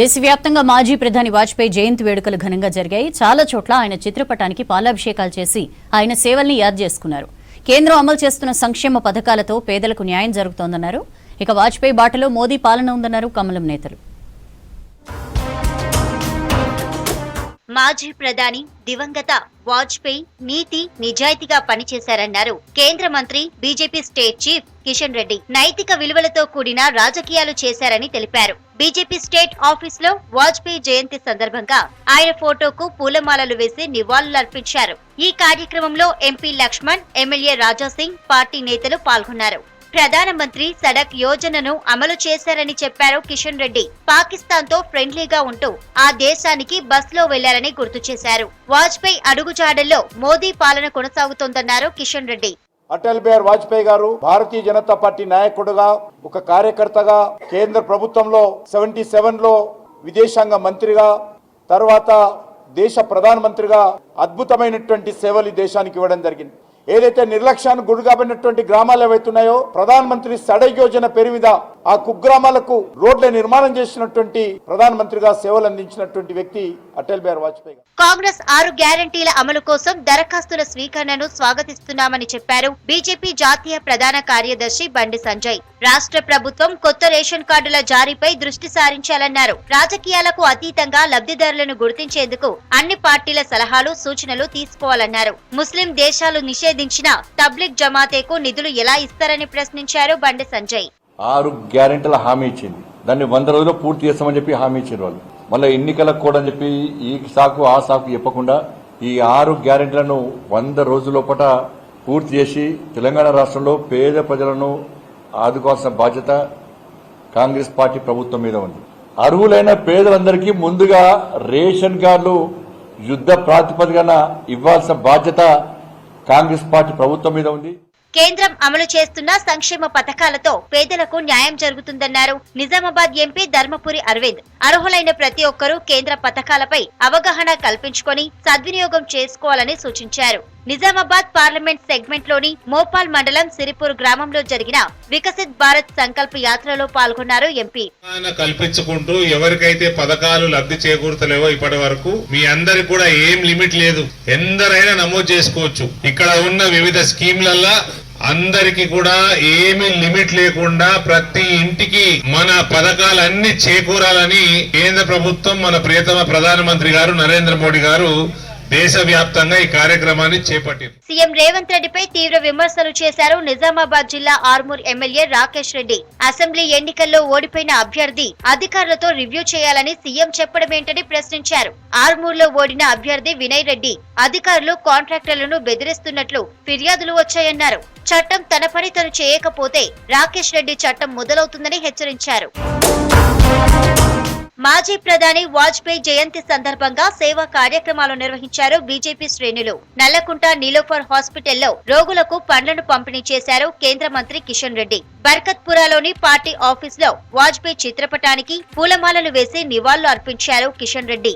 దేశవ్యాప్తంగా మాజీ ప్రధాని వాజ్పేయి జయంతి వేడుకలు ఘనంగా జరిగాయి. చాలా చోట్ల ఆయన చిత్రపటానికి పాలాభిషేకాలు చేసి ఆయన సేవల్ని యాద్ చేసుకున్నారు. కేంద్రం అమలు చేస్తున్న సంక్షేమ పథకాలతో పేదలకు న్యాయం జరుగుతోందన్నారు. ఇక వాజ్పేయి బాటలో మోదీ పాలన ఉందన్నారు కమలం నేతలు. మాజీ ప్రధాని దివంగత వాజ్పేయి నీతి నిజాయితీగా పనిచేశారన్నారు కేంద్ర మంత్రి BJP state chief Kishan Reddy. నైతిక విలువలతో కూడిన రాజకీయాలు చేశారని తెలిపారు. బీజేపీ స్టేట్ ఆఫీస్ లో వాజ్పేయి జయంతి సందర్భంగా ఆయన ఫోటోకు పూలమాలలు వేసి నివాళులర్పించారు. ఈ కార్యక్రమంలో MP Laxman, MLA Raja Singh, party నేతలు పాల్గొన్నారు. ప్రధానమంత్రి సడక్ యోజనను అమలు చేశారని చెప్పారు కిషన్ రెడ్డి. పాకిస్తాన్ తో ఫ్రెండ్లీగా ఉంటూ ఆ దేశానికి బస్ లో వెళ్లారని గుర్తు చేశారు. వాజ్పేయి అడుగుజాడల్లో మోదీ పాలన కొనసాగుతోందన్నారు కిషన్ రెడ్డి. అటల్ బిహారీ వాజ్పేయి గారు భారతీయ జనతా పార్టీ నాయకుడుగా, ఒక కార్యకర్తగా, కేంద్ర ప్రభుత్వంలో 77లో విదేశాంగ మంత్రిగా, తర్వాత దేశ ప్రధానమంత్రిగా అద్భుతమైనటువంటి సేవలు దేశానికి ఇవ్వడం జరిగింది. ఏదైతే నిర్లక్ష్యానికి గురికాబడినటువంటి గ్రామాలు ఏవైతున్నాయో ప్రధానమంత్రి సడక్ యోజన పేరు మీద ఆ కుగ్రామాలకు రోడ్ల నిర్మాణం చేసినటువంటి ప్రధానమంత్రిగా సేవలు అందించినటువంటి వ్యక్తి అటల్ బిహారీ వాజ్పేయి. కాంగ్రెస్ 6 గ్యారంటీల అమలు కోసం దరఖాస్తుల స్వీకరణను స్వాగతిస్తున్నామని చెప్పారు బీజేపీ జాతీయ ప్రధాన కార్యదర్శి బండి సంజయ్. రాష్ట్ర ప్రభుత్వం కొత్త రేషన్ కార్డుల జారీపై దృష్టి సారించాలన్నారు. రాజకీయాలకు అతీతంగా లబ్ధిదారులను గుర్తించేందుకు అన్ని పార్టీల సలహాలు, సూచనలు తీసుకోవాలన్నారు. ముస్లిం దేశాలు నిషేధించిన తబ్లిగ్ జమాతేకు నిధులు ఎలా ఇస్తారని ప్రశ్నించారు బండి సంజయ్. 6 గ్యారెంటీల హామీ ఇచ్చింది. దాన్ని 100 రోజుల్లో పూర్తి చేస్తామని చెప్పి హామీ ఇచ్చారు వాళ్ళు. మళ్ళీ ఎన్నికలకు కూడా అని చెప్పి ఈ సాకు ఆ సాకు చెప్పకుండా ఈ 6 గ్యారెంటీలను 100 రోజుల లోపల పూర్తి చేసి తెలంగాణ రాష్ట్రంలో పేద ప్రజలను ఆదుకోవాల్సిన బాధ్యత కాంగ్రెస్ పార్టీ ప్రభుత్వం మీద ఉంది. అర్హులైన పేదలందరికీ ముందుగా రేషన్ కార్డులు యుద్ధ ప్రాతిపదికన ఇవ్వాల్సిన బాధ్యత కాంగ్రెస్ పార్టీ ప్రభుత్వం మీద ఉంది. కేంద్రం అమలు చేస్తున్న సంక్షేమ పథకాలతో పేదలకు న్యాయం జరుగుతుందన్నారు నిజామాబాద్ ఎంపీ ధర్మపురి అరవింద్. అర్హులైన ప్రతి ఒక్కరూ కేంద్ర పథకాలపై అవగాహన కల్పించుకొని సద్వినియోగం చేసుకోవాలని సూచించారు. నిజామాబాద్ పార్లమెంట్ సెగ్మెంట్ లోని మోపాల్ మండలం సిరిపూర్ గ్రామంలో జరిగిన వికసిత్ భారత్ సంకల్ప యాత్రలో పాల్గొన్నారు ఎంపీ. కల్పించుకుంటూ ఎవరికైతే పథకాలు లబ్ధి చేకూరుతలేవో ఇప్పటి వరకు మీ అందరికి కూడా ఏం లిమిట్ లేదు, ఎందరైనా నమోదు చేసుకోవచ్చు. ఇక్కడ ఉన్న వివిధ స్కీమ్లల్లా అందరికి కూడా ఏమీ లిమిట్ లేకుండా ప్రతి ఇంటికి మన పథకాలన్నీ చేకూరాలని కేంద్ర ప్రభుత్వం, మన ప్రియతమ ప్రధానమంత్రి గారు నరేంద్ర మోడీ గారు దేశవ్యాప్తంగా ఈ కార్యక్రమాన్ని చేపట్టింది. సీఎం రేవంత్ రెడ్డిపై తీవ్ర విమర్శలు చేశారు నిజామాబాద్ జిల్లా ఆర్మూర్ ఎమ్మెల్యే రాకేష్ రెడ్డి. అసెంబ్లీ ఎన్నికల్లో ఓడిపోయిన అభ్యర్థి అధికారులతో రివ్యూ చేయాలని సీఎం చెప్పడమేంటని ప్రశ్నించారు. ఆర్మూర్ లో ఓడిన అభ్యర్థి వినయ్ రెడ్డి అధికారులు, కాంట్రాక్టర్లను బెదిరిస్తున్నట్లు ఫిర్యాదులు వచ్చాయన్నారు. చట్టం తన పని తను చేయకపోతే రాకేష్ రెడ్డి చట్టం మొదలవుతుందని హెచ్చరించారు. మాజీ ప్రధాని వాజ్పేయి జయంతి సందర్భంగా సేవా కార్యక్రమాలు నిర్వహించారు బీజేపీ శ్రేణులు. నల్లకుంట నీలోఫర్ హాస్పిటల్లో రోగులకు పండ్లను పంపిణీ చేశారు కేంద్ర మంత్రి కిషన్ రెడ్డి. బర్కత్పురాలోని పార్టీ ఆఫీస్ లో వాజ్పేయి చిత్రపటానికి పూలమాలలు వేసి నివాళులు అర్పించారు కిషన్ రెడ్డి.